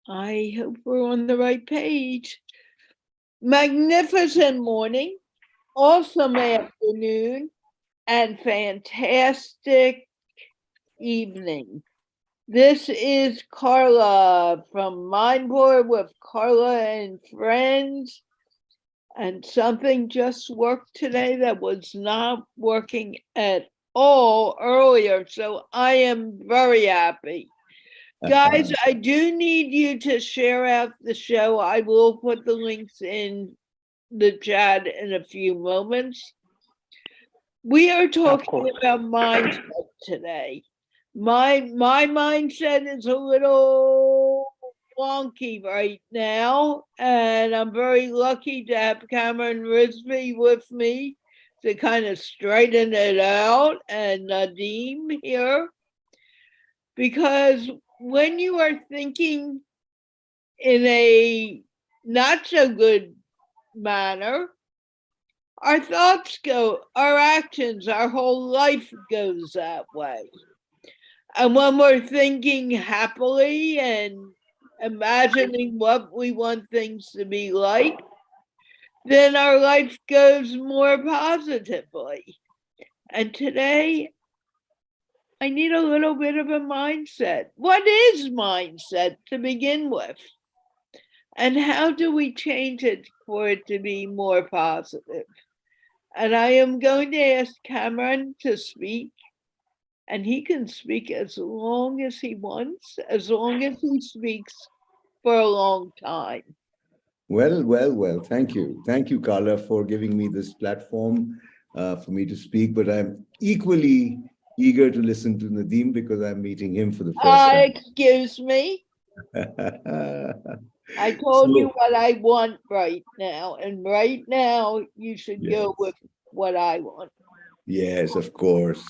I hope we're on the right page. Magnificent morning, awesome afternoon, and fantastic evening. This is Carla from MindPlore with Carla and Friends. And something just worked today that was not working at all earlier. So I am very happy. Guys, I do need you to share out the show. I will put the links in the chat in a few moments. We are talking about mindset today. My mindset is a little wonky right now, and I'm very lucky to have Kamran Rizvi with me to kind of straighten it out, and Nadeem here, because when you are thinking in a not so good manner, our thoughts go, our actions, our whole life goes that way. And when we're thinking happily and imagining what we want things to be like, then our life goes more positively. And today, I need a little bit of a mindset. What is mindset to begin with? And how do we change it for it to be more positive? And I am going to ask Kamran to speak, and he can speak as long as he wants, as long as he speaks for a long time. Well. Thank you. Thank you, Carla, for giving me this platform for me to speak. But I'm equally eager to listen to Nadeem because I'm meeting him for the first time. Excuse me. I told you what I want right now, and right now you should go with what I want. Yes, of course.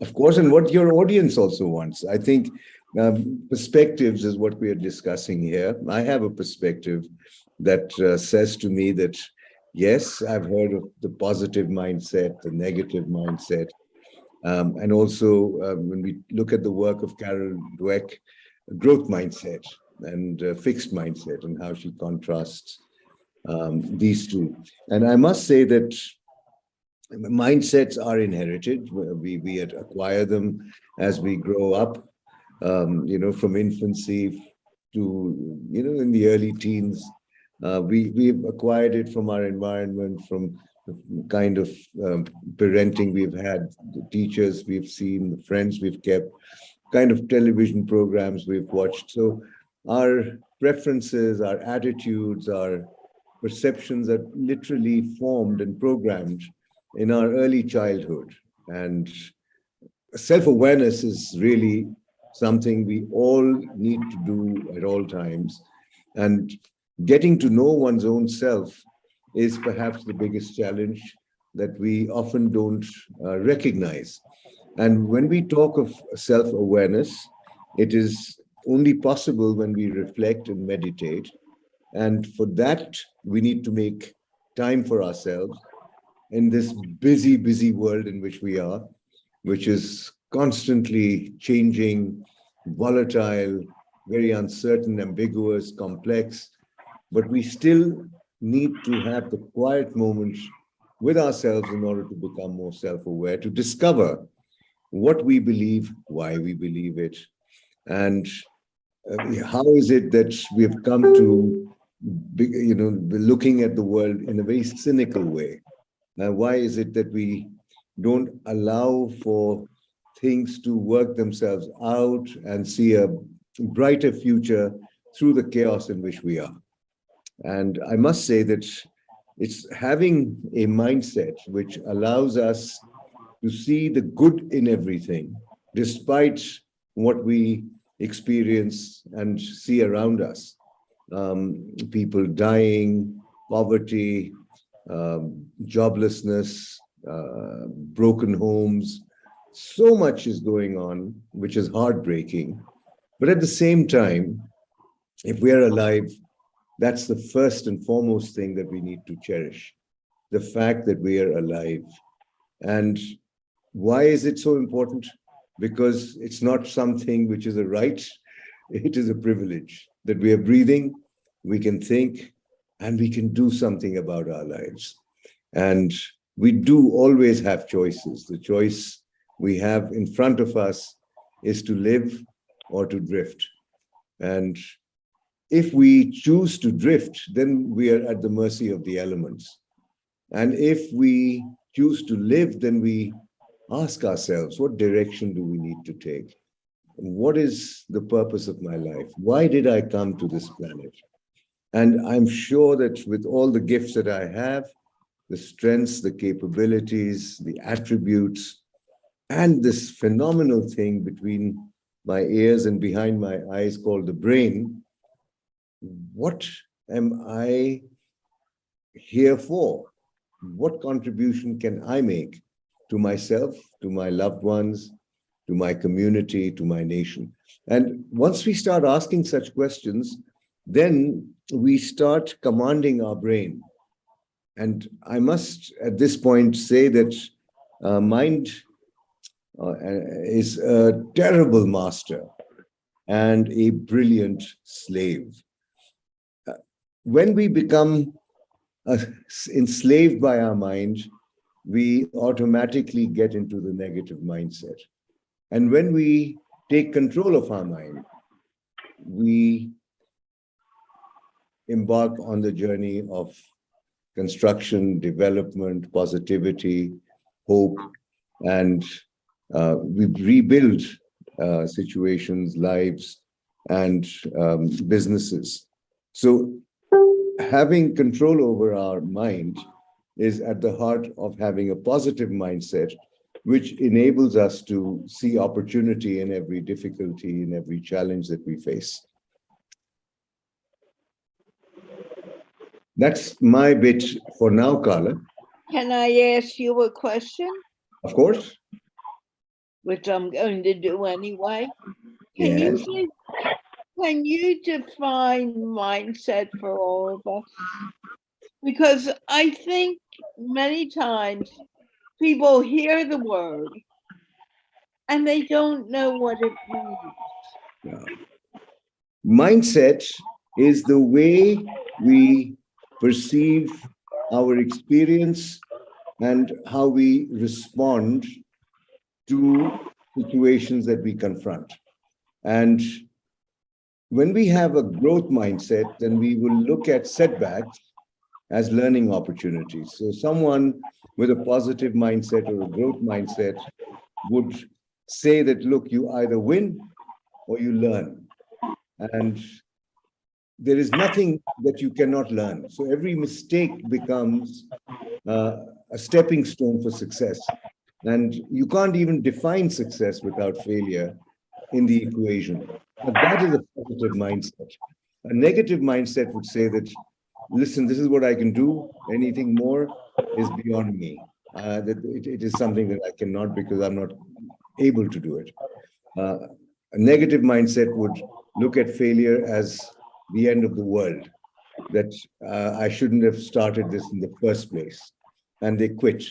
Of course, and what your audience also wants. I think perspectives is what we are discussing here. I have a perspective that says to me that, yes, I've heard of the positive mindset, the negative mindset. And also, when we look at the work of Carol Dweck, growth mindset and fixed mindset, and how she contrasts these two. And I must say that mindsets are inherited. We acquire them as we grow up, from infancy to, in the early teens. We've acquired it from our environment, from the kind of parenting we've had, the teachers we've seen, the friends we've kept, kind of television programs we've watched. So our preferences, our attitudes, our perceptions are literally formed and programmed in our early childhood. And self-awareness is really something we all need to do at all times. And getting to know one's own self is perhaps the biggest challenge that we often don't recognize. And when we talk of self-awareness, it is only possible when we reflect and meditate. And for that, we need to make time for ourselves in this busy world in which we are, which is constantly changing, volatile, very uncertain, ambiguous, complex. But we still need to have the quiet moments with ourselves in order to become more self-aware, to discover what we believe, why we believe it, and how is it that we have come to, looking at the world in a very cynical way. Why is it that we don't allow for things to work themselves out and see a brighter future through the chaos in which we are? And I must say that it's having a mindset which allows us to see the good in everything, despite what we experience and see around us. People dying, poverty, joblessness, broken homes. So much is going on, which is heartbreaking. But at the same time, if we are alive, that's the first and foremost thing that we need to cherish, the fact that we are alive. And why is it so important? Because it's not something which is a right, it is a privilege. that we are breathing, we can think, and we can do something about our lives. And we do always have choices. The choice we have in front of us is to live or to drift. And if we choose to drift, then we are at the mercy of the elements. And if we choose to live, then we ask ourselves, what direction do we need to take? What is the purpose of my life? Why did I come to this planet? And I'm sure that with all the gifts that I have, the strengths, the capabilities, the attributes, and this phenomenal thing between my ears and behind my eyes called the brain, what am I here for? What contribution can I make to myself, to my loved ones, to my community, to my nation? And once we start asking such questions, then we start commanding our brain. And I must at this point say that mind is a terrible master and a brilliant slave. When we become enslaved by our mind, we automatically get into the negative mindset. And when we take control of our mind, we embark on the journey of construction, development, positivity, hope, and we rebuild situations, lives, and businesses. So having control over our mind is at the heart of having a positive mindset, which enables us to see opportunity in every difficulty, in every challenge that we face. That's my bit for now, Carla. Can I ask you a question? Of course. Which I'm going to do anyway. Yes. Can you define mindset for all of us? Because I think many times people hear the word and they don't know what it means. Yeah. Mindset is the way we perceive our experience and how we respond to situations that we confront. And when we have a growth mindset, then we will look at setbacks as learning opportunities. So someone with a positive mindset or a growth mindset would say that, look, you either win or you learn. And there is nothing that you cannot learn. So every mistake becomes a stepping stone for success. And you can't even define success without failure in the equation. But that is a positive mindset. A negative mindset would say that, listen, this is what I can do. Anything more is beyond me. That it is something that I cannot because I'm not able to do it. A negative mindset would look at failure as the end of the world, that I shouldn't have started this in the first place, and they quit.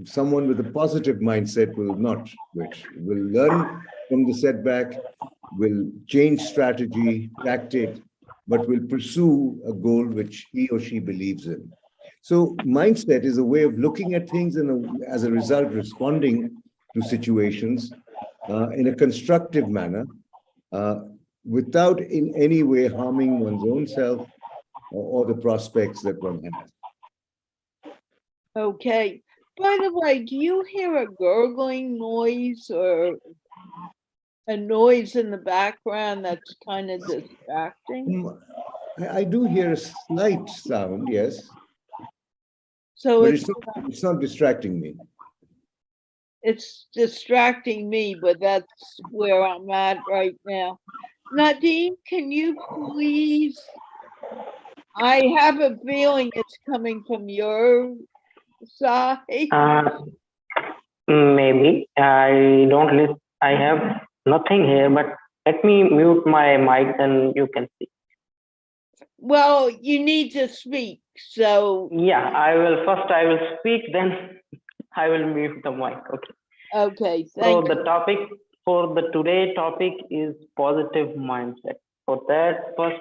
Someone with a positive mindset will not quit, will learn from the setback, will change strategy, tactic, but will pursue a goal which he or she believes in. So mindset is a way of looking at things and as a result responding to situations in a constructive manner, without in any way harming one's own self or the prospects that one has. Okay. By the way, do you hear a gurgling noise or a noise in the background that's kind of distracting? I do hear a slight sound, yes, So but it's not distracting me. it's distracting me, but that's where I'm at right now. Nadeem, can you please? I have a feeling it's coming from your side. Maybe I don't listen. I have nothing here, but let me mute my mic, then you can see. Well, you need to speak. So yeah, I will speak, then I will mute the mic. Okay. Okay. So the topic for the today topic is positive mindset. For that, first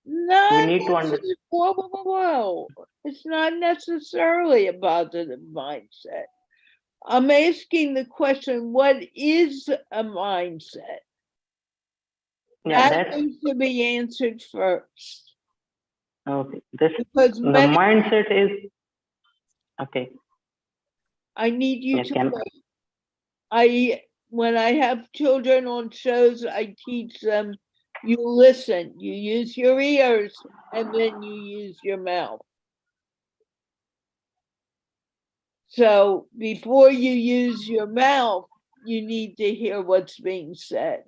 Not we need to understand. whoa, whoa, whoa, whoa. It's not necessarily a positive mindset. I'm asking the question, what is a mindset? Yeah, That that's needs to be answered first. okay. This Because the mindset is okay. I need you Yeah, to wait. When I have children on shows, I teach them you listen, you use your ears, and then you use your mouth. So before you use your mouth, you need to hear what's being said.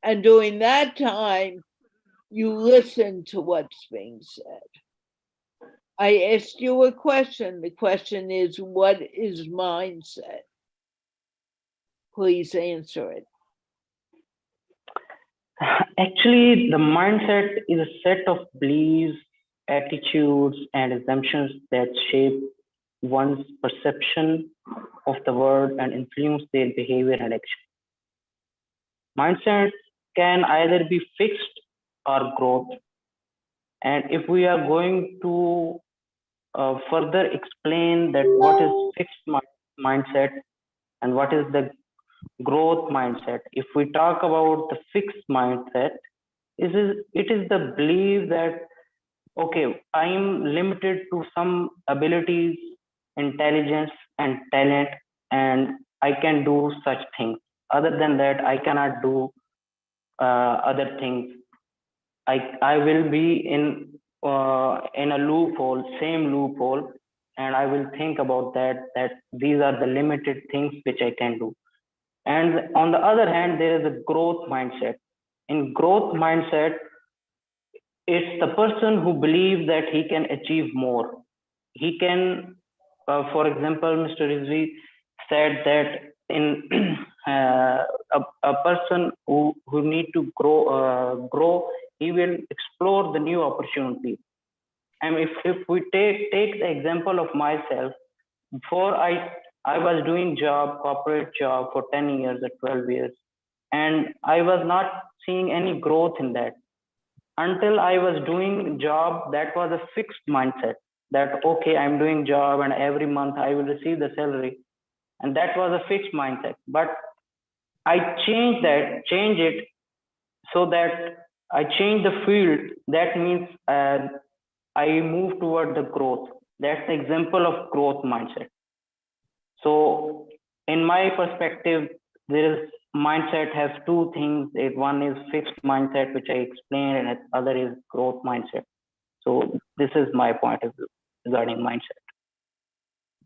And during that time, you listen to what's being said. I asked you a question. The question is, what is mindset? Please answer it. Actually, the mindset is a set of beliefs, attitudes, and assumptions that shape one's perception of the world and influence their behavior and action. Mindset can either be fixed or growth. And if we are going to further explain that what is fixed mindset and what is the growth mindset, if we talk about the fixed mindset, it is the belief that okay, I am limited to some abilities, intelligence, and talent, and I can do such things. Other than that, I cannot do other things. I will be in a loophole, same loophole, and I will think about that these are the limited things which I can do. And on the other hand, there is a growth mindset. In growth mindset, it's the person who believes that he can achieve more. He can, for example, Mr. Rizvi said that in a person who need to grow, he will explore the new opportunities. And if we take the example of myself, before I was doing corporate job for 10 years or 12 years, and I was not seeing any growth in that until I was doing job that was a fixed mindset that okay, I'm doing job and every month I will receive the salary, and that was a fixed mindset. But I change it so that I change the field. That means I move toward the growth. That's the example of growth mindset. So, in my perspective, there is mindset has two things. One is fixed mindset, which I explained, and the other is growth mindset. So, this is my point of view regarding mindset.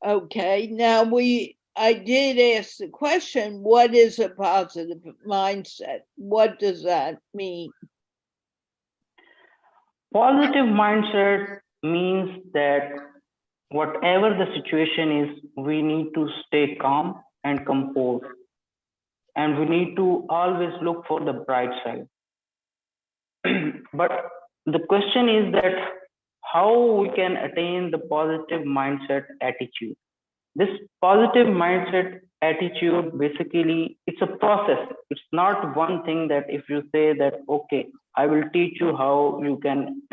Okay, now I did ask the question, what is a positive mindset? What does that mean? Positive mindset means that whatever the situation is, we need to stay calm and composed. And we need to always look for the bright side. But the question is that how we can attain the positive mindset attitude. This positive mindset attitude basically it's a process. It's not one thing that if you say that okay, I will teach you how you can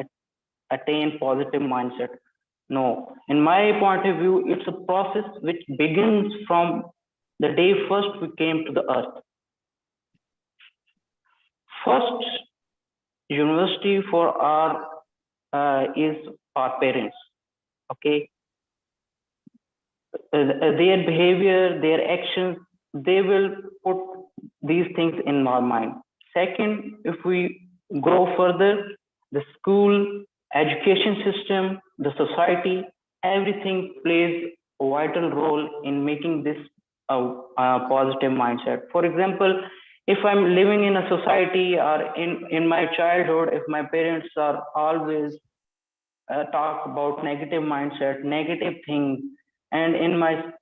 attain positive mindset. No, in my point of view, it's a process which begins from the day first we came to the earth. First university for our is our parents. Okay, their behavior, their actions, they will put these things in our mind. Second, if we grow further, the school, education system, the society, everything plays a vital role in making this a positive mindset. For example, if I'm living in a society or in my childhood, if my parents are always talk about negative mindset, negative things, and in my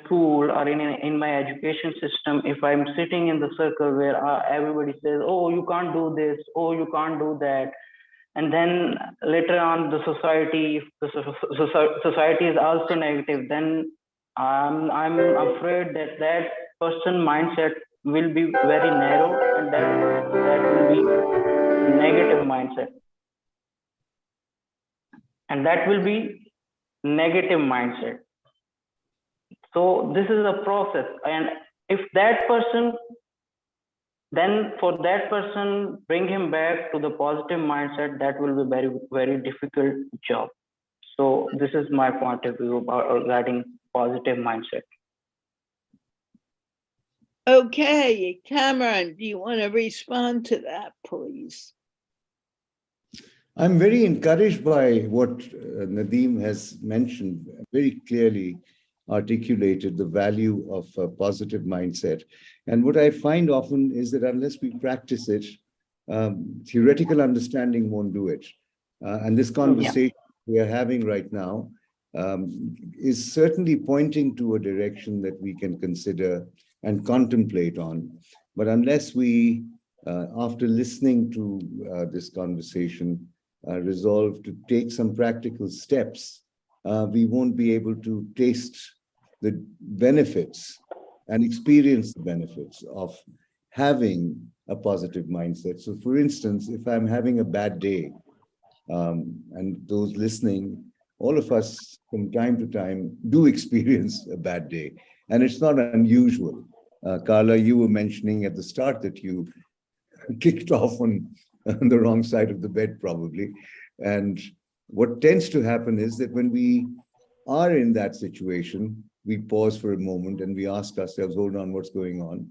school or in my education system, if I'm sitting in the circle where everybody says, "Oh, you can't do this," "Oh, you can't do that," and then later on the society, if the society is also negative, then I'm afraid that that person mindset will be very narrow, and that will be negative mindset. And that will be negative mindset. So this is a process. And if that person, then for that person, bring him back to the positive mindset, that will be very, very difficult job. So this is my point of view about regarding positive mindset. Okay, Kamran, do you want to respond to that, please? I'm very encouraged by what Nadeem has mentioned, very clearly articulated the value of a positive mindset. And what I find often is that unless we practice it, theoretical understanding won't do it. And this conversation we are having right now is certainly pointing to a direction that we can consider and contemplate on. But unless we, after listening to this conversation, resolve to take some practical steps, we won't be able to taste the benefits and experience the benefits of having a positive mindset. So for instance, if I'm having a bad day, and those listening, all of us from time to time do experience a bad day, and it's not unusual. Carla, you were mentioning at the start that you kicked off on the wrong side of the bed, probably. And what tends to happen is that when we are in that situation, we pause for a moment and we ask ourselves, hold on, what's going on?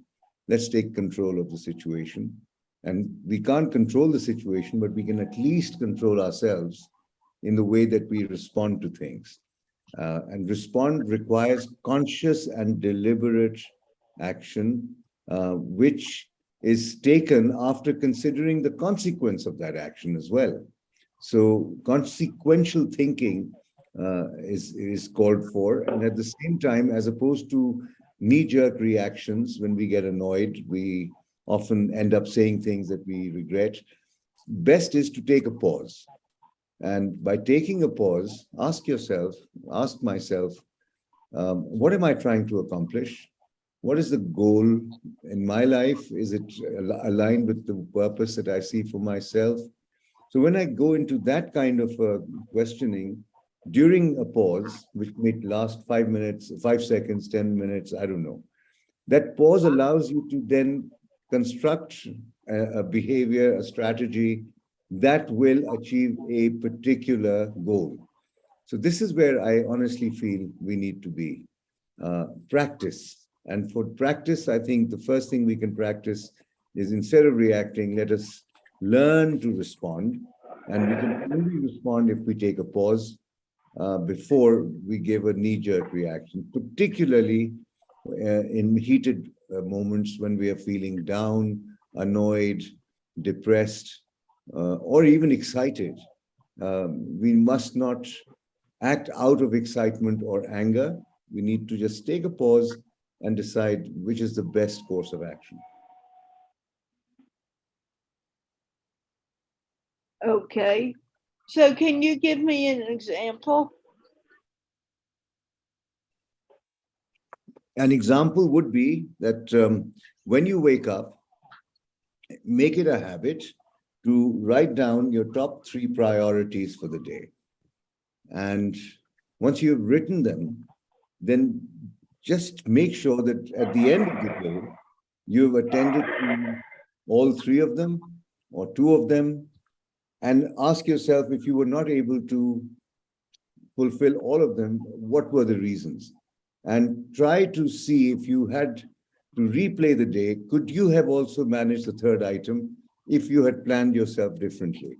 Let's take control of the situation. And we can't control the situation, but we can at least control ourselves in the way that we respond to things. And respond requires conscious and deliberate action, which is taken after considering the consequence of that action as well. So consequential thinking is called for, and at the same time, as opposed to knee-jerk reactions, when we get annoyed, we often end up saying things that we regret. Best is to take a pause. And by taking a pause, ask yourself, ask myself, what am I trying to accomplish? What is the goal in my life? Is it aligned with the purpose that I see for myself? So when I go into that kind of questioning during a pause, which may last 5 minutes, 5 seconds, 10 minutes, I don't know, that pause allows you to then construct a behavior, a strategy that will achieve a particular goal. So this is where I honestly feel we need to be. Practice. And for practice, I think the first thing we can practice is, instead of reacting, let us learn to respond. And we can only respond if we take a pause before we give a knee-jerk reaction, particularly in heated moments when we are feeling down, annoyed, depressed, or even excited. We must not act out of excitement or anger. We need to just take a pause and decide which is the best course of action. Okay. So can you give me an example? An example would be that when you wake up, make it a habit to write down your top 3 priorities for the day. And once you've written them, then just make sure that at the end of the day, you've attended to all 3 of them or 2 of them, and ask yourself, if you were not able to fulfill all of them, what were the reasons? And try to see, if you had to replay the day, could you have also managed the 3rd item if you had planned yourself differently?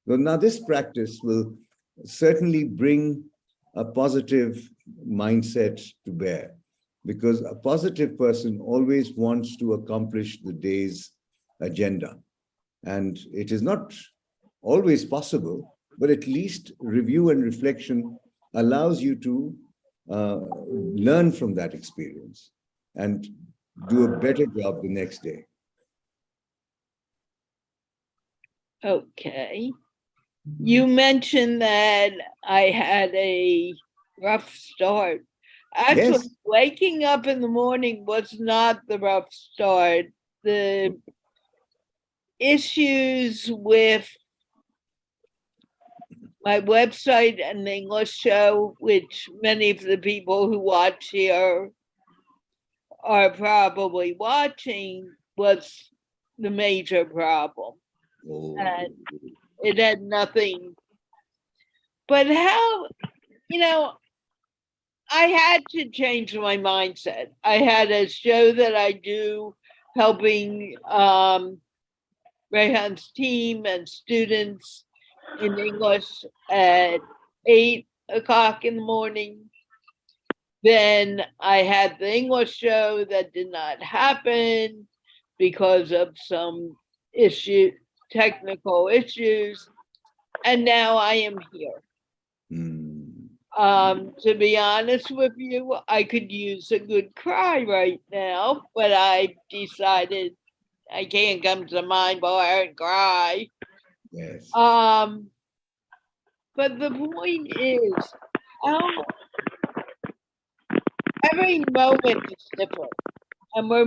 So now this practice will certainly bring a positive mindset to bear, because a positive person always wants to accomplish the day's agenda. And it is not always possible, but at least review and reflection allows you to learn from that experience and do a better job the next day. Okay. You mentioned that I had a rough start Actually, Yes. waking up in the morning was not the rough start. The issues with my website and the English show, which many of the people who watch here are probably watching, was the major problem. Oh, And it had nothing. But how, I had to change my mindset. I had a show that I do helping Rehan's team and students in English at 8 o'clock in the morning. Then I had the English show that did not happen because of some technical issues. And now I am here. To be honest with you, I could use a good cry right now, but I decided I can't come to MindPlore and cry. yes. But the point is, every moment is different, and we're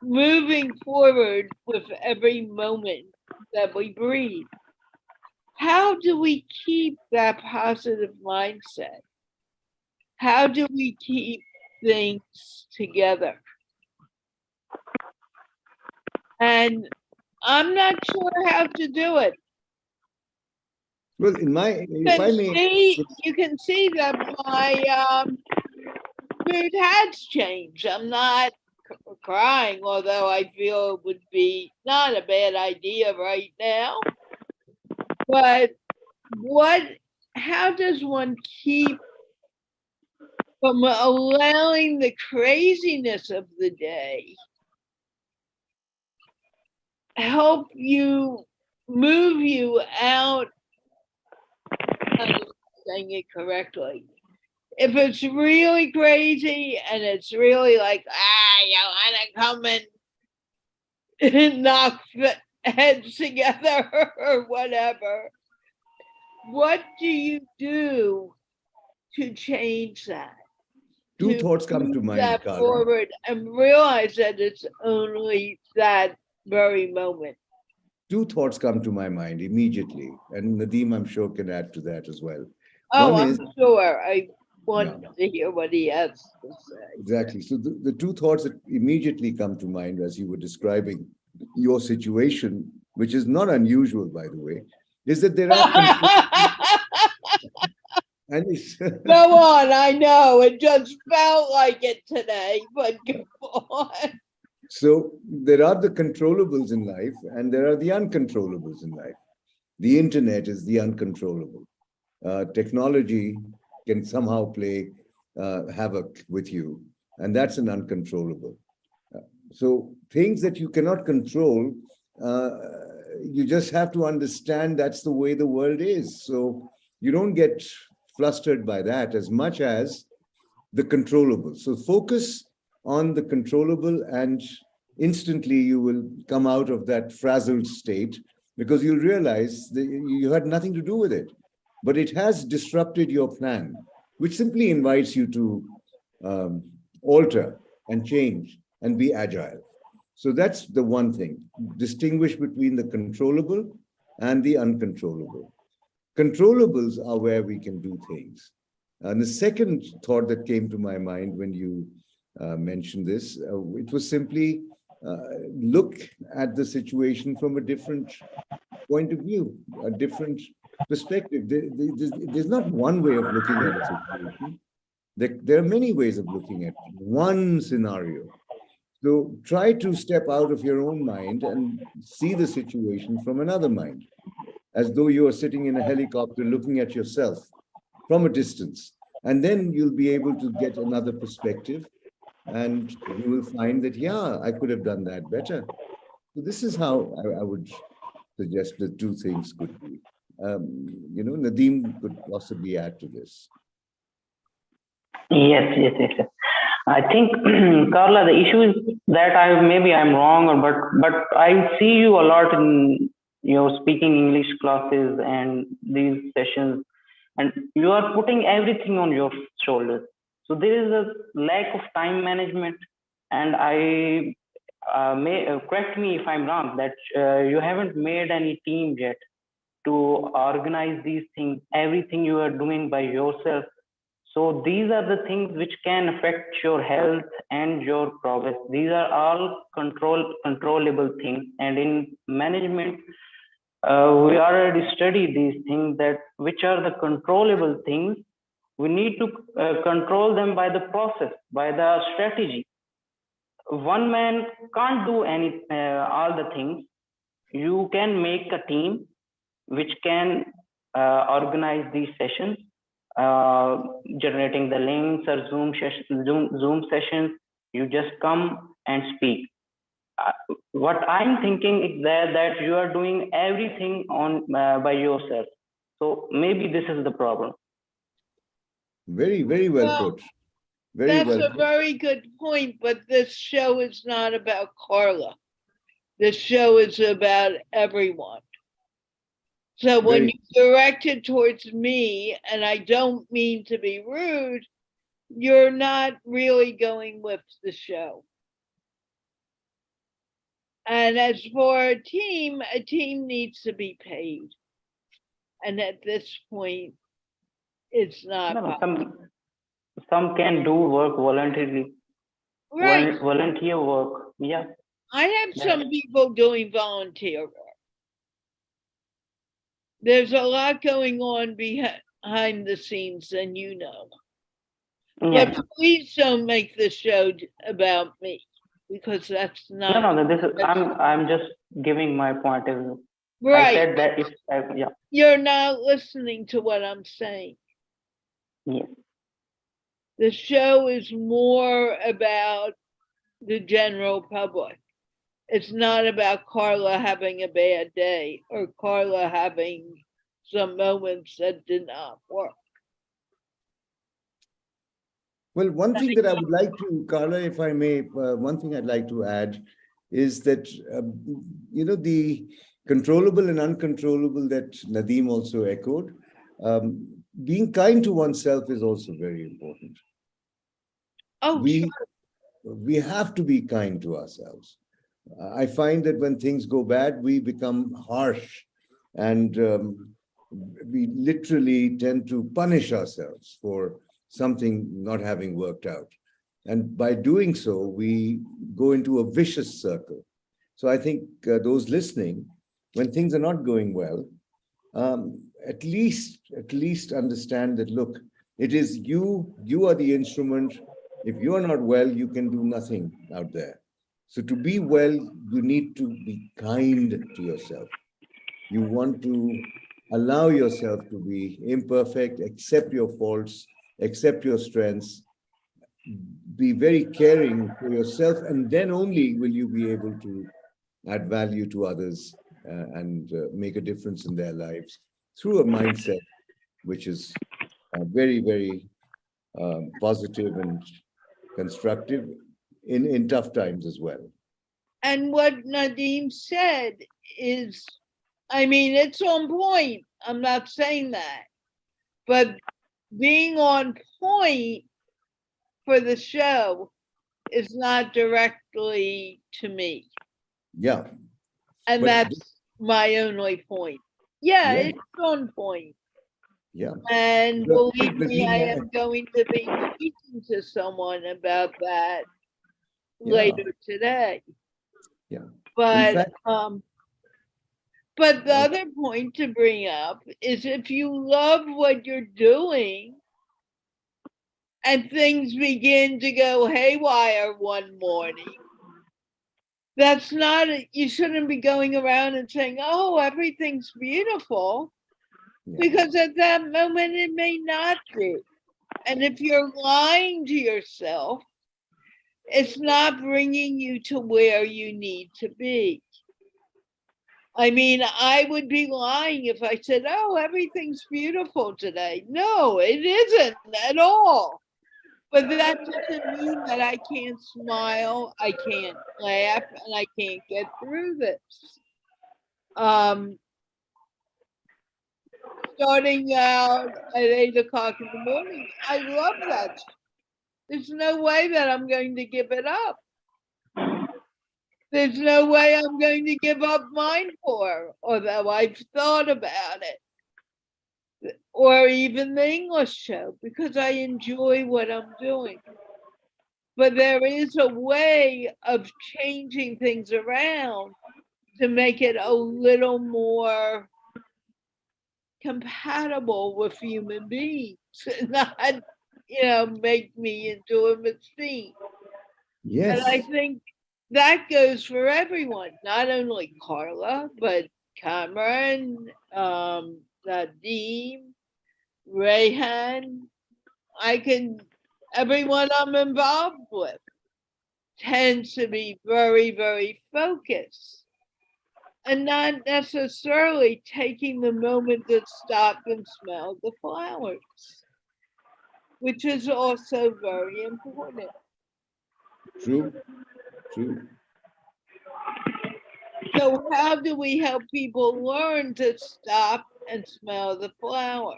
moving forward with every moment that we breathe. How do we keep that positive mindset? How do we keep things together? And I'm not sure how to do it. Well, if I may, You can see that my mood has changed. I'm not crying, although I feel it would be not a bad idea right now. But how does one keep from allowing the craziness of the day help you move you out? I'm saying it correctly. If it's really crazy and it's really like, you want to come and knock heads together or whatever, what do you do to change that? two thoughts come to mind, That Carla. forward and realize that it's only that very moment. Two thoughts come to my mind immediately, and Nadeem, I'm sure, can add to that as well. Oh, One I'm is, sure. I want to hear what he has to say. Exactly. So the two thoughts that immediately come to mind as you were describing your situation, which is not unusual, by the way, is that there are and it's Go on, I know. It just felt like it today, but go on. So there are the controllables in life and there are the uncontrollables in life. The internet is the uncontrollable. Technology can somehow play havoc with you, and that's an uncontrollable. So things that you cannot control, you just have to understand that's the way the world is. So you don't get flustered by that as much as the controllable. So focus on the controllable and instantly you will come out of that frazzled state because you'll realize that you had nothing to do with it, but it has disrupted your plan, which simply invites you to alter and change and be agile. So that's the one thing. Distinguish between the controllable and the uncontrollable. Controllables are where we can do things. And the second thought that came to my mind when you mentioned this, it was simply look at the situation from a different point of view, a different perspective. There's not one way of looking at a situation. There are many ways of looking at one scenario. So try to step out of your own mind and see the situation from another mind, as though you are sitting in a helicopter looking at yourself from a distance. And then you'll be able to get another perspective and you will find that, yeah, I could have done that better. So this is how I would suggest the two things could be. Nadeem could possibly add to this. Yes. I think, Carla, the issue is that maybe I'm wrong, but I see you a lot in your speaking English classes and these sessions, and you are putting everything on your shoulders. So there is a lack of time management, and I may correct me if I'm wrong, that you haven't made any team yet to organize these things. Everything you are doing by yourself. So these are the things which can affect your health and your progress. These are all controllable things, and in management, we already studied these things, that which are the controllable things. We need to control them by the process, by the strategy. One man can't do all the things. You can make a team which can organize these sessions, generating the links or Zoom sessions. You just come and speak. What I'm thinking is that you are doing everything on by yourself. So maybe this is the problem. Very, very well Well, put. Very that's well a put. very good point, but this show is not about Carla. This show is about everyone. So when Very, you direct it towards me, and I don't mean to be rude, you're not really going with the show. And as for a team needs to be paid. And at this point, it's not No, possible. some can do work voluntarily, Right. volunteer work. Yeah, I have that's some people doing volunteer work. There's a lot going on behind the scenes, and you know. yeah. But please don't make the show about me, because that's not No, this is that's I'm just giving my point of view. I right. said that if yeah, You're not listening to what I'm saying. yeah. The show is more about the general public. It's not about Carla having a bad day or Carla having some moments that did not work. well, one thing that I would like to, Carla, if I may, one thing I'd like to add is that, the controllable and uncontrollable that Nadeem also echoed, being kind to oneself is also very important. Oh, We, sure. we have to be kind to ourselves. I find that when things go bad, we become harsh and we literally tend to punish ourselves for something not having worked out. And by doing so, we go into a vicious circle. So I think those listening, when things are not going well, at least understand that, look, it is you are the instrument. If you are not well, you can do nothing out there. So to be well, you need to be kind to yourself. You want to allow yourself to be imperfect, accept your faults, accept your strengths, be very caring for yourself, and then only will you be able to add value to others and make a difference in their lives through a mindset which is very, very positive and constructive in tough times as well. And what Nadeem said is, I mean, it's on point. I'm not saying that. But being on point for the show is not directly to me. Yeah. And But that's my only point. Yeah, yeah, it's on point. yeah. And But believe me, I am going to be speaking to someone about that yeah, later today. yeah. In But fact, but the other point to bring up is if you love what you're doing and things begin to go haywire one morning, that's not, you shouldn't be going around and saying, oh, everything's beautiful, yeah, because at that moment it may not be. And if you're lying to yourself, it's not bringing you to where you need to be. I mean, I would be lying if I said, oh, everything's beautiful today. No, it isn't at all. But that doesn't mean that I can't smile, I can't laugh, and I can't get through this. Starting out at 8 o'clock in the morning, I love that. There's no way that I'm going to give it up. There's no way I'm going to give up MindPlore, although I've thought about it, or even the English show, because I enjoy what I'm doing. But there is a way of changing things around to make it a little more compatible with human beings, not, make me into a machine. Yes. And I think that goes for everyone, not only Carla, but Kamran, Nadeem, Rehan. Everyone I'm involved with tends to be very, very focused and not necessarily taking the moment to stop and smell the flowers, which is also very important. True. So how do we help people learn to stop and smell the flower?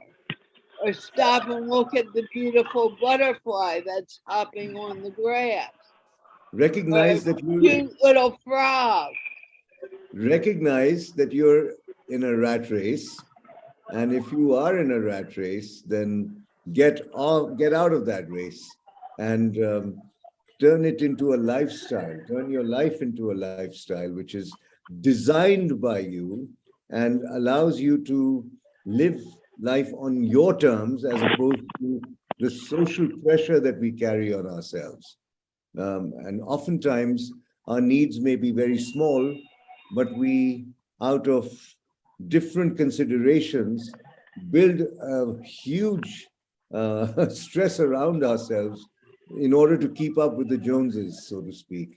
Or stop and look at the beautiful butterfly that's hopping on the grass? Recognize that cute little frog. Recognize that you're in a rat race. And if you are in a rat race, then get out of that race and turn it into a lifestyle. Turn your life into a lifestyle, which is designed by you and allows you to live life on your terms as opposed to the social pressure that we carry on ourselves. And oftentimes our needs may be very small, but we, out of different considerations, build a huge stress around ourselves in order to keep up with the Joneses, so to speak.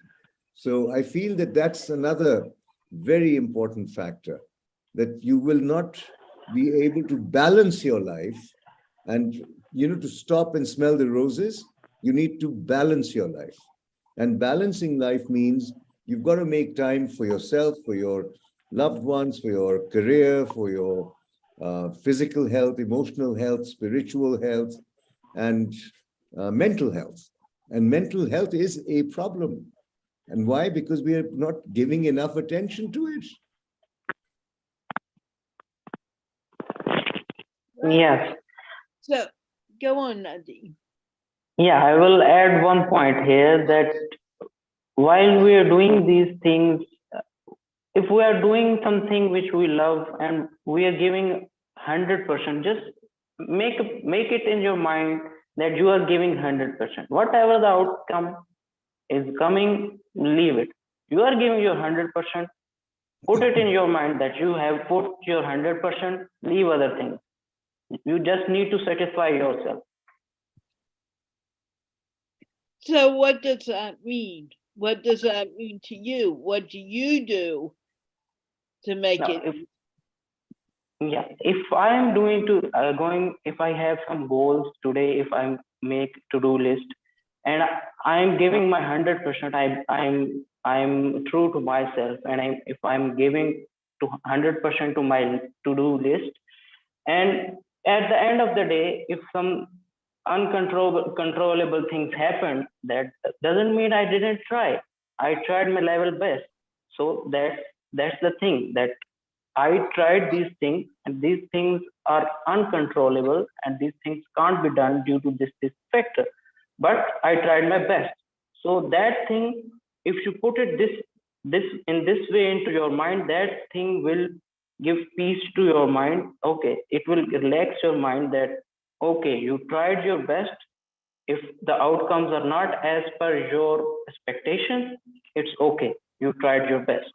So I feel that that's another very important factor, that you will not be able to balance your life. And, to stop and smell the roses, you need to balance your life. And balancing life means you've got to make time for yourself, for your loved ones, for your career, for your physical health, emotional health, spiritual health, and mental health. And mental health is a problem. And why? Because we are not giving enough attention to it. Yes. So go on, Nadeem. Yeah, I will add one point here that while we are doing these things, if we are doing something which we love and we are giving 100%, just make it in your mind that you are giving 100%. Whatever the outcome is coming, leave it. You are giving your 100%. Put it in your mind that you have put your 100%. Leave other things. You just need to satisfy yourself. So what does that mean? What does that mean to you? What do you do to make it? If I am if I have some goals today, if I make to-do list and I'm giving my 100%, I'm true to myself, and if I'm giving to 100% to my to-do list, and at the end of the day, if some controllable things happen, that doesn't mean I didn't try. I tried my level best. So that's the thing, that I tried these things, and these things are uncontrollable, and these things can't be done due to this factor. But I tried my best. So that thing, if you put it this in this way into your mind, that thing will give peace to your mind. Okay, it will relax your mind that okay, you tried your best. If the outcomes are not as per your expectations, it's okay. You tried your best.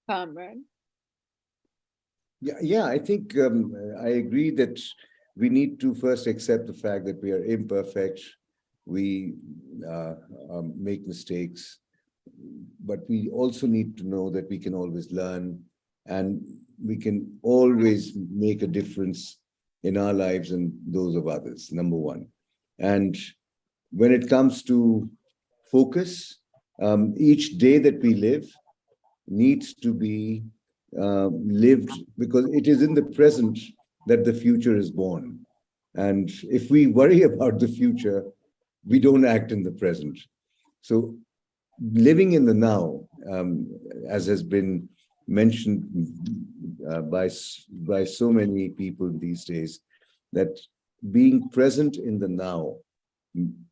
Kamran? Yeah, I think I agree that we need to first accept the fact that we are imperfect. We make mistakes, but we also need to know that we can always learn, and we can always make a difference in our lives and those of others, number one. And when it comes to focus, each day that we live needs to be lived, because it is in the present that the future is born. And if we worry about the future, we don't act in the present. So living in the now, as has been mentioned by so many people these days, that being present in the now,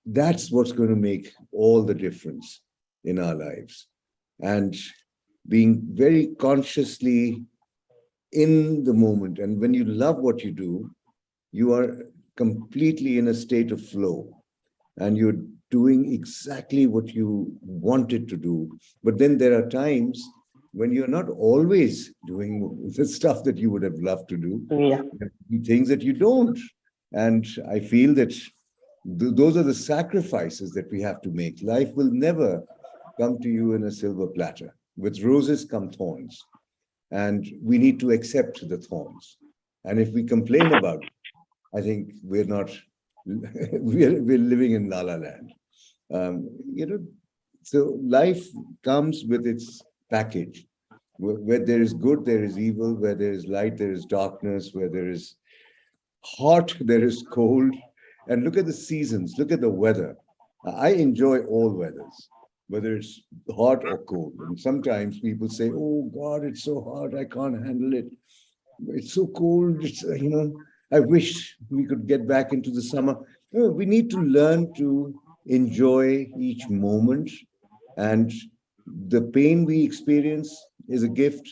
that's what's going to make all the difference in our lives. And being very consciously in the moment. And when you love what you do, you are completely in a state of flow, and you're doing exactly what you wanted to do. But then there are times when you're not always doing the stuff that you would have loved to do, Yeah. things that you don't. And I feel that those are the sacrifices that we have to make. Life will never come to you in a silver platter. With roses come thorns, and we need to accept the thorns. And if we complain about it, I think we're not, we're living in La La Land. You know, so life comes with its package. Where there is good, there is evil. Where there is light, there is darkness. Where there is hot, there is cold. And look at the seasons, look at the weather. I enjoy all weathers, whether it's hot or cold. And sometimes people say, oh God, it's so hot, I can't handle it. It's so cold, it's, I wish we could get back into the summer. No, we need to learn to enjoy each moment. And the pain we experience is a gift.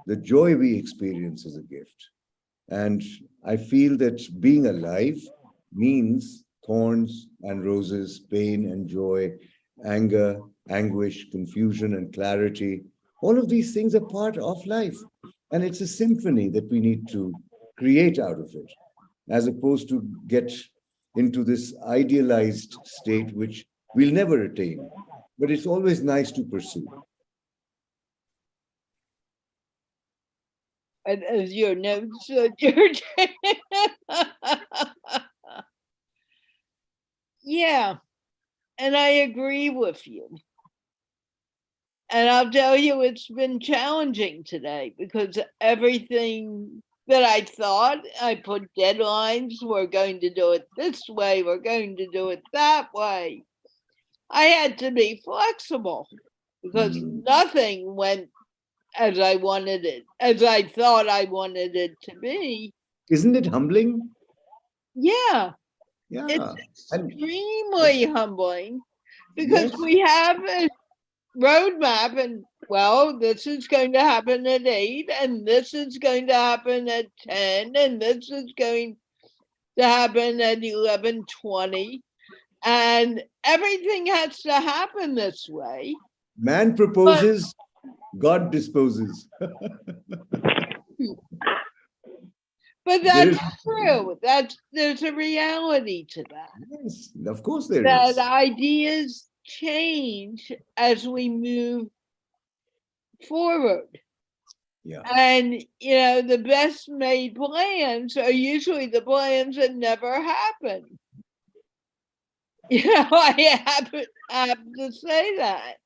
The joy we experience is a gift. And I feel that being alive means thorns and roses, pain and joy, anger, anguish, confusion and clarity. All of these things are part of life. And it's a symphony that we need to create out of it, as opposed to get into this idealized state, which we'll never attain. But it's always nice to pursue. And as your notes that you're yeah, and I agree with you. And I'll tell you, it's been challenging today because everything that I thought, I put deadlines, we're going to do it this way, we're going to do it that way. I had to be flexible because nothing went as I wanted it, as I thought I wanted it to be. Isn't it humbling? Yeah. Yeah. It's extremely humbling because yes. we have a roadmap, and well, this is going to happen at 8, and this is going to happen at 10, and this is going to happen at 11:20, and everything has to happen this way. Man proposes, God disposes. But that's true. There's a reality to that. Yes, of course there that is. ideas change as we move forward. Yeah. And the best made plans are usually the plans that never happen. I have to say that.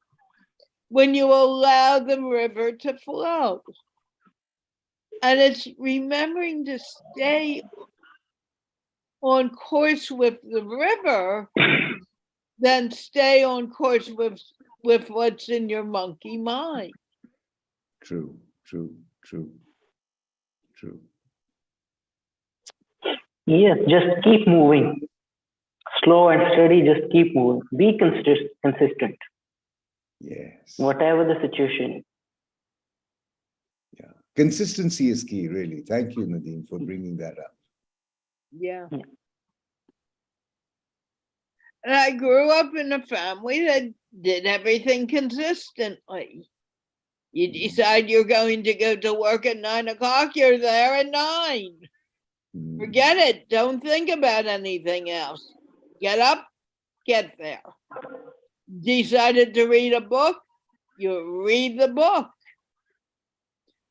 When you allow the river to flow. And it's remembering to stay on course with the river, then stay on course with what's in your monkey mind. True. Yes, just keep moving. Slow and steady, just keep moving. Be consistent. Yes. Whatever the situation is. Yeah. Consistency is key, really. Thank you, Nadeem, for bringing that up. Yeah. And I grew up in a family that did everything consistently. You decide you're going to go to work at 9 o'clock, you're there at 9. Forget it. Don't think about anything else. Get up, get there. Decided to read a book, you read the book.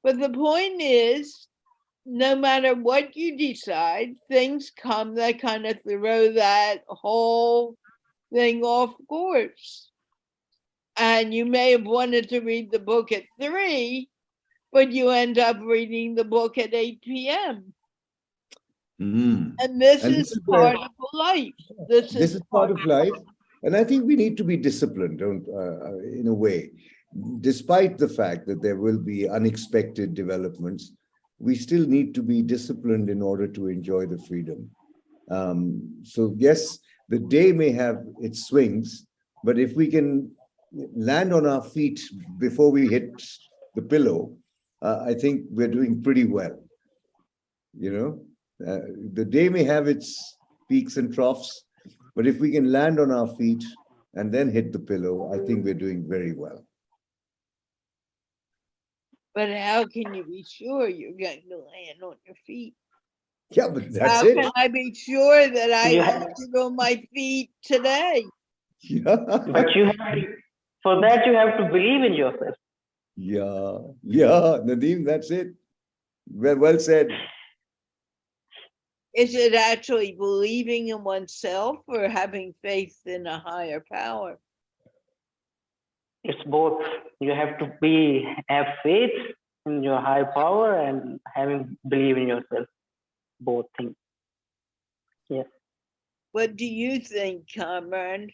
But the point is, no matter what you decide, things come that kind of throw that whole thing off course. And you may have wanted to read the book at 3, but you end up reading the book at 8 p.m. Mm. And this And is this is where part of life. This this is is part part. of life. And I think we need to be disciplined, don't, in a way. Despite the fact that there will be unexpected developments, we still need to be disciplined in order to enjoy the freedom. So, yes, the day may have its swings, but if we can land on our feet before we hit the pillow, I think we're doing pretty well. You know, the day may have its peaks and troughs, but if we can land on our feet and then hit the pillow, I think we're doing very well. But how can you be sure you're going to land on your feet? Yeah, but that's How it. can I be sure that I You have, landed on my feet today? Yeah. but you have to, for that you have to believe in yourself. Yeah, yeah, Nadeem, that's it. Well said. Is it actually believing in oneself or having faith in a higher power? It's both. You have to have faith in your high power and having believe in yourself. Both things. Yes. What do you think, Kamran?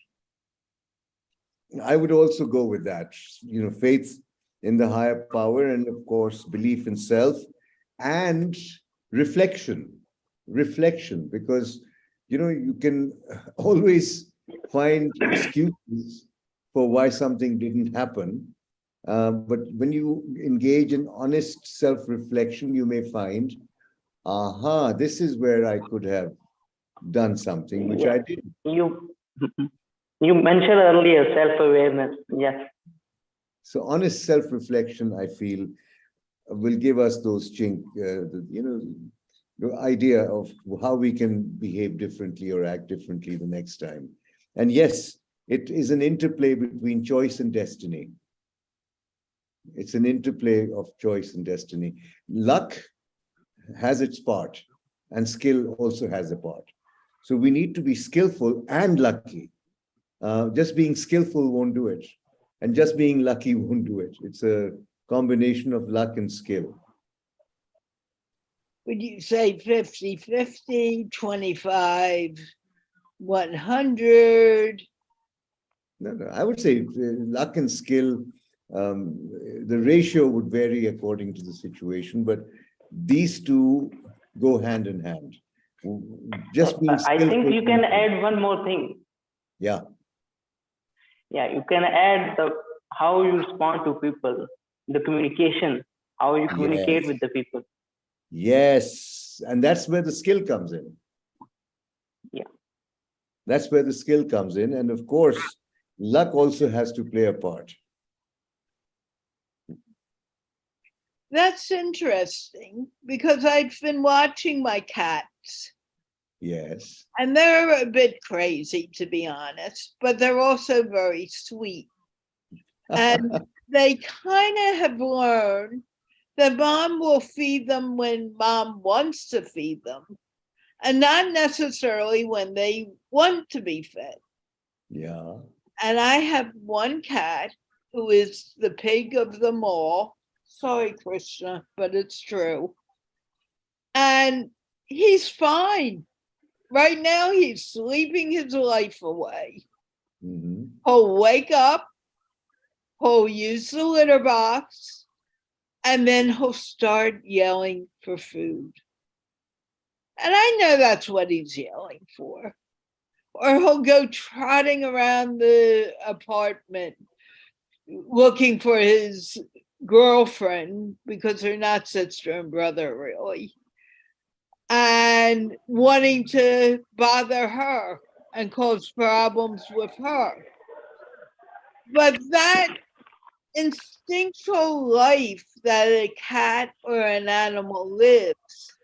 I would also go with that. You know, faith in the higher power, and of course, belief in self and reflection. Reflection, because you can always find excuses for why something didn't happen. But when you engage in honest self-reflection, you may find, aha, this is where I could have done something which Yeah. I didn't. You mentioned earlier self-awareness. Yes. So honest self-reflection, I feel, will give us those the idea of how we can behave differently or act differently the next time. And yes, it is an interplay between choice and destiny. It's an interplay of choice and destiny. Luck has its part, and skill also has a part. So we need to be skillful and lucky. Just being skillful won't do it, and just being lucky won't do it. It's a combination of luck and skill. Would you say 50-50, 25, 100? No, I would say luck and skill, the ratio would vary according to the situation, but these two go hand in hand. Just being I think skillful. you can add one more thing. Yeah. Yeah, you can add the how you respond to people, the communication, how you communicate Yes. with the people. Yes. And that's where the skill comes in. Yeah. That's where the skill comes in. And of course, luck also has to play a part. That's interesting because I've been watching my cats. Yes. And they're a bit crazy, to be honest, but they're also very sweet. And they kind of have learned that mom will feed them when mom wants to feed them, and not necessarily when they want to be fed. Yeah. And I have one cat who is the pig of them all. Sorry, Krishna, but it's true. And he's fine. Right now, he's sleeping his life away. Mm-hmm. He'll wake up, he'll use the litter box, and then he'll start yelling for food. And I know that's what he's yelling for. Or he'll go trotting around the apartment looking for his girlfriend because they're not sister and brother, really, and wanting to bother her and cause problems with her. But that instinctual life that a cat or an animal lives,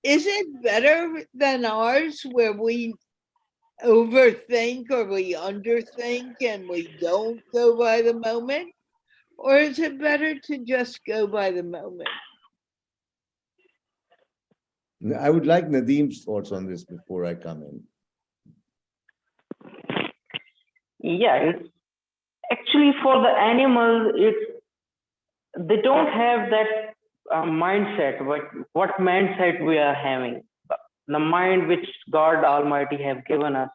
is it better than ours where we overthink or we underthink and we don't go by the moment? Or is it better to just go by the moment? I would like Nadeem's thoughts on this before I come in. Yeah, it's actually for the animals, they don't have that mindset. What mindset we are having? the mind which God Almighty have given us.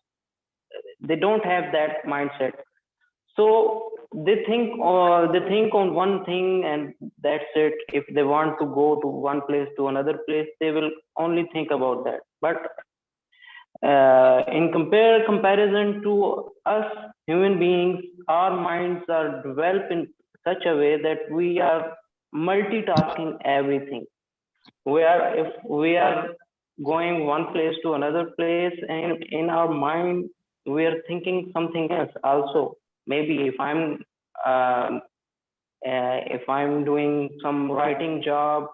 They don't have that mindset. So they think on one thing and that's it. If they want to go to one place to another place, they will only think about that. But in comparison to us human beings, our minds are developed in such a way that we are multitasking everything. If we are going one place to another place, and in our mind we are thinking something else also. Maybe um, if I'm doing some writing job,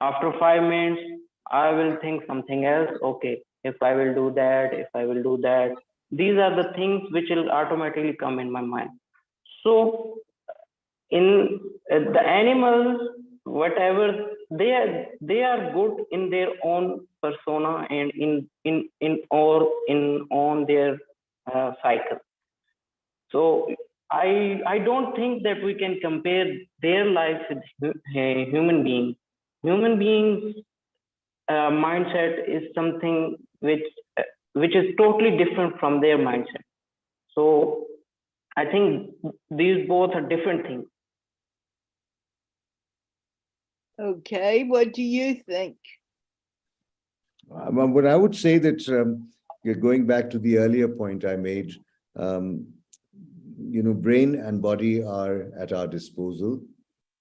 after 5 minutes I will think something else. Okay, if I will do that, if I will do that, these are the things which will automatically come in my mind. So in the animals, whatever, they are good in their own persona and in on their cycle. So I don't think that we can compare their life with human beings. Human beings mindset is something which is totally different from their mindset. So I think these both are different things. Okay, what do you think? But I would say that going back to the earlier point I made, um, brain and body are at our disposal,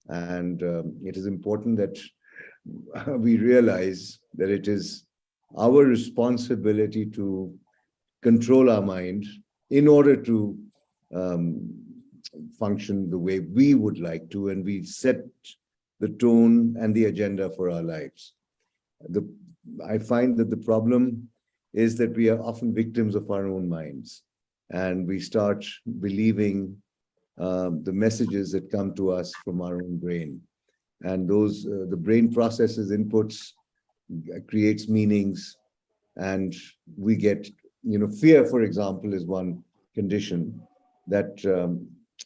and it is important that we realize that it is our responsibility to control our mind in order to function the way we would like to, and we set the tone and the agenda for our lives. I find that the problem is that we are often victims of our own minds, and we start believing the messages that come to us from our own brain. And those, the brain processes inputs, creates meanings, and we get, fear, for example, is one condition that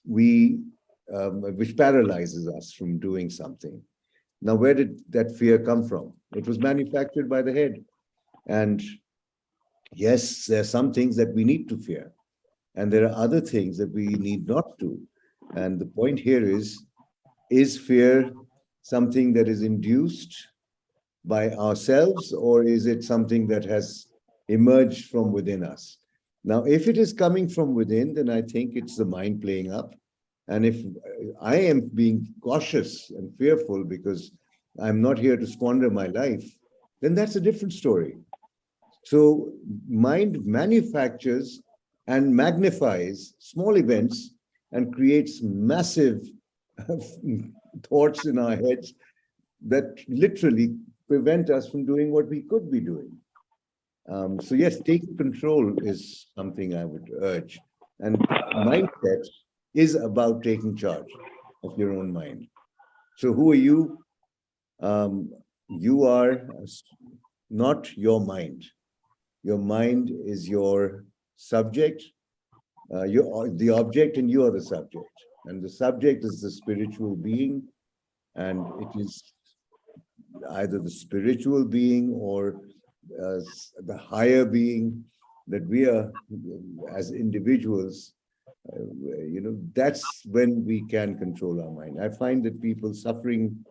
which paralyzes us from doing something. Now, where did that fear come from? It was manufactured by the head. And yes, there are some things that we need to fear, and there are other things that we need not to. And the point here is fear something that is induced by ourselves, or is it something that has emerged from within us? Now, if it is coming from within, then I think it's the mind playing up. And if I am being cautious and fearful because I'm not here to squander my life, then that's a different story. So mind manufactures and magnifies small events and creates massive thoughts in our heads that literally prevent us from doing what we could be doing. So yes, taking control is something I would urge. And mindset is about taking charge of your own mind. So who are you? You are not your mind. Your mind is your subject. You're the object and you are the subject. And the subject is the spiritual being. And it is either the spiritual being or the higher being that we are as individuals. That's when we can control our mind. I find that people suffering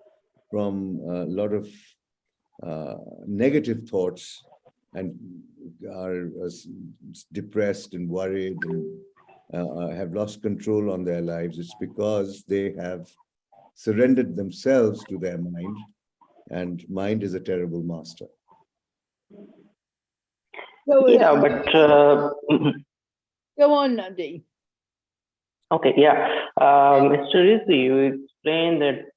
from a lot of negative thoughts and are depressed and worried and have lost control on their lives. It's because they have surrendered themselves to their mind, and mind is a terrible master. Yeah, but go on, Nadeem. Okay, yeah. Mr. Rizvi, you explained that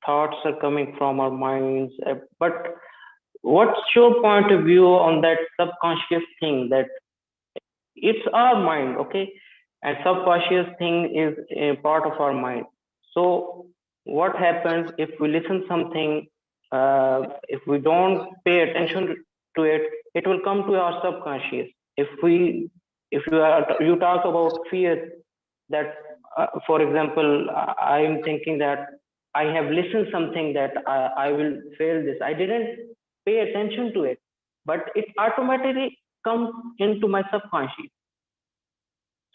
thoughts are coming from our minds, but what's your point of view on that subconscious thing that it's our mind, okay? And subconscious thing is a part of our mind. So what happens if we listen something, if we don't pay attention to it, it will come to our subconscious. If you talk about fear, that for example, I am thinking that I have listened something that I will fail this. I didn't pay attention to it. but it automatically comes into my subconscious.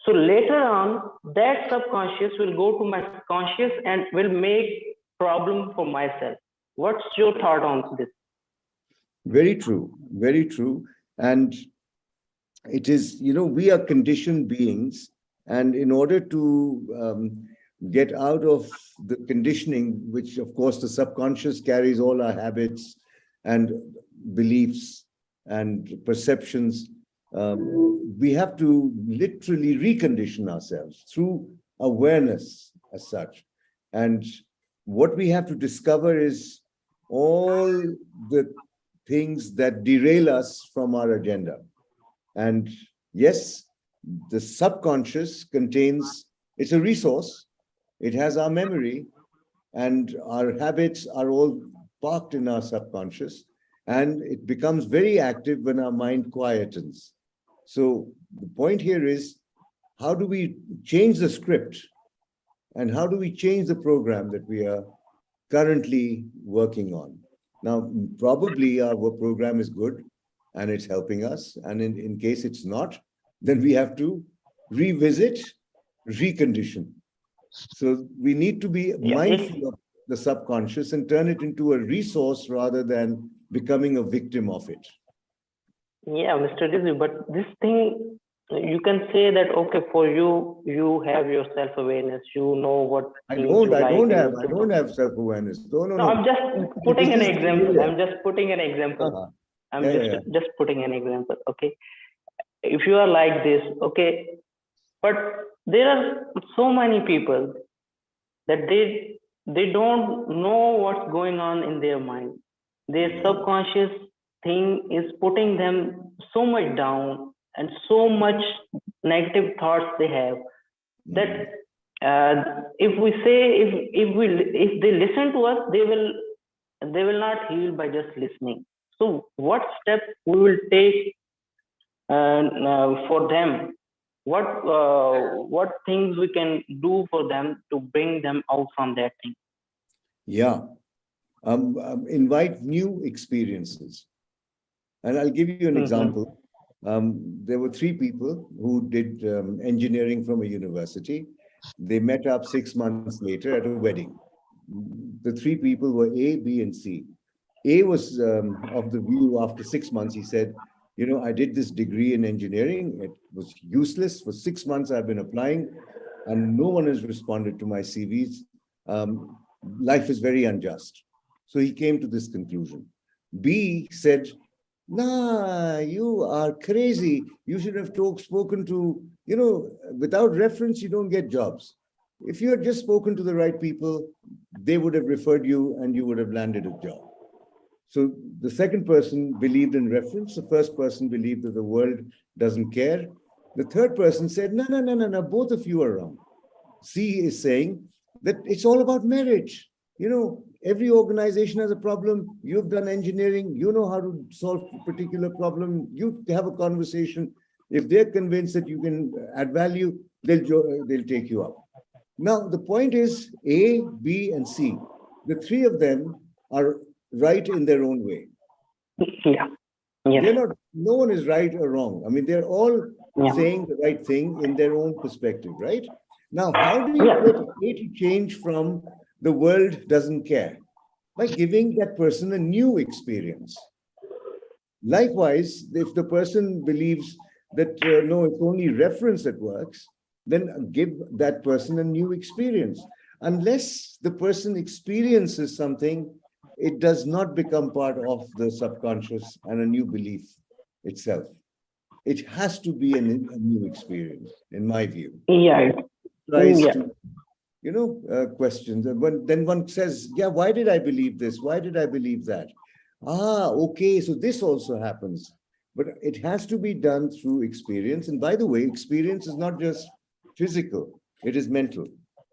So later on, that subconscious will go to my conscious and will make problem for myself. What's your thought on this? Very true, very true. And it is, we are conditioned beings, and in order to get out of the conditioning, which of course the subconscious carries all our habits and beliefs and perceptions, we have to literally recondition ourselves through awareness as such. And what we have to discover is all the things that derail us from our agenda. And yes, the subconscious contains, it's a resource, it has our memory, and our habits are all parked in our subconscious, and it becomes very active when our mind quietens. So the point here is, how do we change the script, and how do we change the program that we are currently working on? Now, probably our program is good and it's helping us. And in case it's not, then we have to revisit, recondition. So we need to be mindful of the subconscious and turn it into a resource rather than becoming a victim of it. Yeah, Mr. Rizvi, but this thing, you can say that, okay, for you, you have your self-awareness, you know what I don't have self-awareness. No. I'm just putting an example. I'm just putting an example. Just putting an example. Okay. If you are like this, okay, but there are so many people that they don't know what's going on in their mind. Their subconscious thing is putting them so much down, and so much negative thoughts they have, that if we say, if they listen to us, they will not heal by just listening. So what steps we will take for them? What things we can do for them to bring them out from that thing? Yeah. Invite new experiences. And I'll give you an example. There were 3 people who did engineering from a university. They met up 6 months later at a wedding. The 3 people were A, B, and C. A was of the view, after 6 months, he said, I did this degree in engineering. It was useless. For 6 months, I've been applying, and no one has responded to my CVs. Life is very unjust. So he came to this conclusion. B said, nah, you are crazy. You should have spoken to, without reference, you don't get jobs. If you had just spoken to the right people, they would have referred you and you would have landed a job. So the second person believed in reference. The first person believed that the world doesn't care. The third person said, no, both of you are wrong. C is saying that it's all about merit. Every organization has a problem. You've done engineering. You know how to solve a particular problem. You have a conversation. If they're convinced that you can add value, they'll take you up. Now, the point is A, B, and C. The 3 of them are right in their own way. Yeah. They're not, no one is right or wrong. I mean, they're all saying the right thing in their own perspective, right? Now, how do you get A to change from the world doesn't care? By giving that person a new experience. Likewise, if the person believes that, no, it's only reference that works, then give that person a new experience. Unless the person experiences something, it does not become part of the subconscious and a new belief itself. It has to be a new experience, in my view. Yeah. Tries to, questions. And then one says, yeah, why did I believe this? Why did I believe that? Okay, so this also happens. But it has to be done through experience. And by the way, experience is not just physical, it is mental.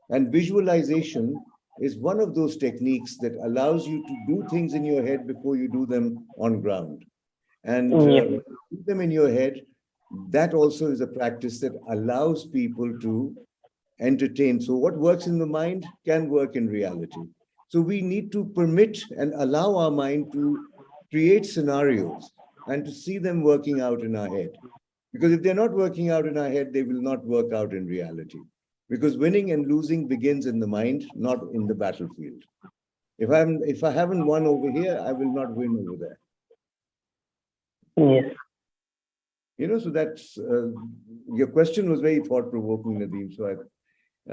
And visualization is one of those techniques that allows you to do things in your head before you do them on ground. And do them in your head, that also is a practice that allows people to entertain. So what works in the mind can work in reality. So we need to permit and allow our mind to create scenarios and to see them working out in our head. Because if they're not working out in our head, they will not work out in reality. Because winning and losing begins in the mind, not in the battlefield. If I haven't won over here, I will not win over there. Yes. So that's your question was very thought-provoking, Nadeem. So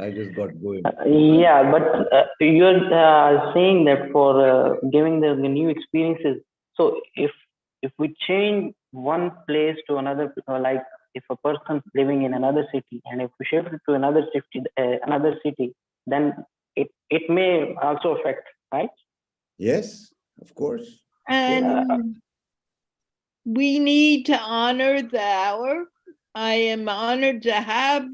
I just got going. Yeah, but you're saying that for giving the new experiences. So if we change one place to another, like if a person's living in another city, and if we shift it to another city, then it may also affect, right? Yes, of course. And we need to honor the hour. I am honored to have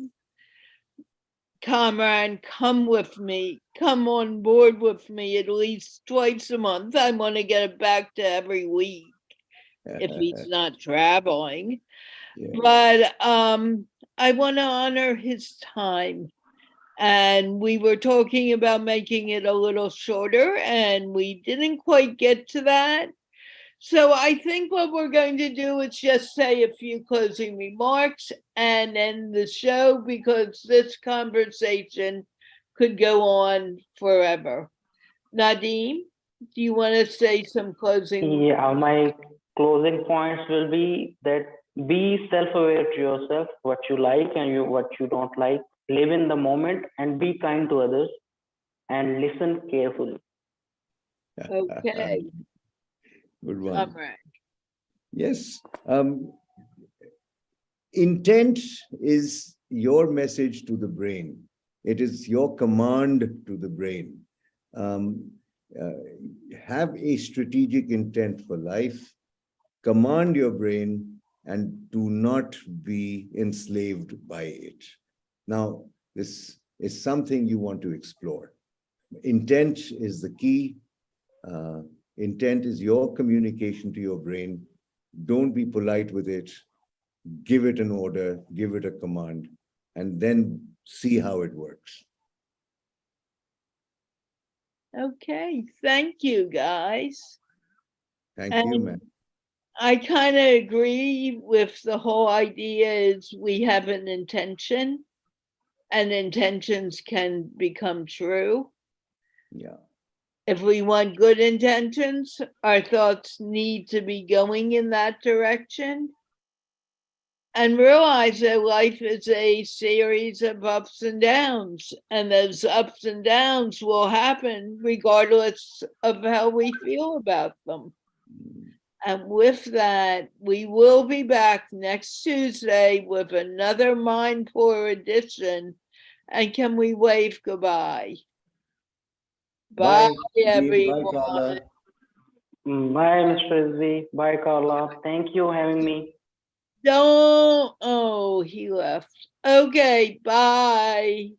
Kamran come with me, come on board with me at least twice a month. I want to get it back to every week if he's not traveling. Yeah. But I want to honor his time. And we were talking about making it a little shorter, and we didn't quite get to that. So I think what we're going to do is just say a few closing remarks and end the show, because this conversation could go on forever. Nadeem, do you want to say some closing? Yeah, my closing points will be that be self-aware to yourself, what you like and what you don't like. Live in the moment and be kind to others and listen carefully. Okay. Good one. Kamran. Yes. Intent is your message to the brain. It is your command to the brain. Have a strategic intent for life. Command your brain and do not be enslaved by it. Now, this is something you want to explore. Intent is the key. Intent is your communication to your brain. Don't be polite with it. Give it an order, give it a command, and then see how it works. Okay, thank you, guys. Thank you, man. I kind of agree with the whole idea is we have an intention, and intentions can become true. Yeah. If we want good intentions, our thoughts need to be going in that direction. And realize that life is a series of ups and downs, and those ups and downs will happen regardless of how we feel about them. And with that, we will be back next Tuesday with another MindPlore edition. And can we wave goodbye? Bye, everyone. Bye, Carla. Bye, Mr. Rizvi. Bye, Carla. Thank you for having me. Don't. Oh, he left. Okay, bye.